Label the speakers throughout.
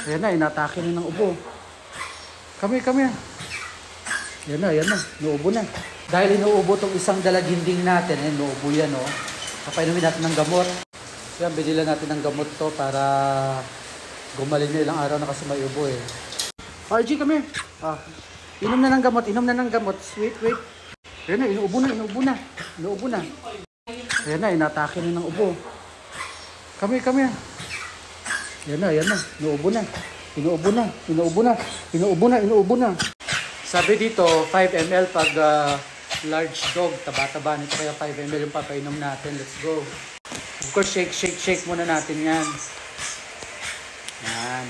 Speaker 1: Ayan na, inatake na ng ubo. Come here. Yan na. Nauubo na. Dahil inuubo itong isang dalaginding natin, nauubo yan, oh. Kapainumin natin ng gamot. Yan, binila natin ng gamot to para gumaling na ilang araw na kasi may ubo, eh. RG, come here. Inom na ng gamot. Wait. Yan na, inuubo na. Ayan na, inatake na ng ubo. Come here. Yan na. Inuubo na. Sabi dito, 5 ml pag large dog, taba-taba nito, kaya 5 ml yung papainom natin. Let's go. Of course, shake muna natin yan. Yan.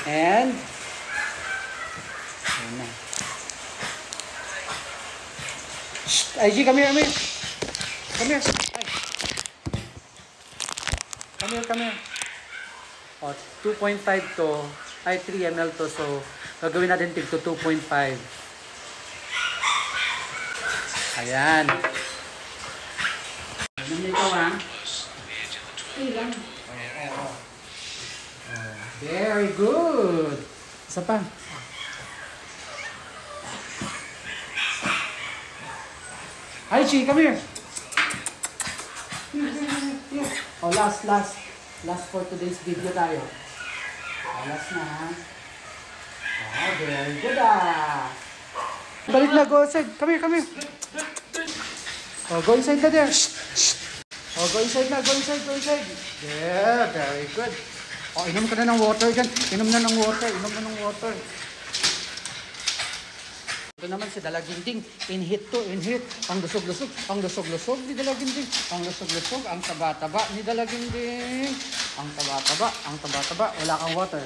Speaker 1: And, yan na. Shh! IG, come here. Come here. O, 2.5 to, 3 ml to, so, gagawin natin tig to 2.5. Ayan. Ano nito, ha? Ilan? Very good. Isa pa. Hi, Chi, come here. Here. Oh, last for today's video tayo. Last na, ha? Very good, Balik na, go inside. Come here. Oh, go inside na there. Oh, go inside. Yeah, very good. Oh, inom ka na ng water dyan. Inom na ng water. Ito naman si Dalaginding. Inhit. Panglusog-lusog ni Dalaginding. Panglusog-lusog. Ang taba-taba ni Dalaginding. Ang taba-taba. Wala kang water.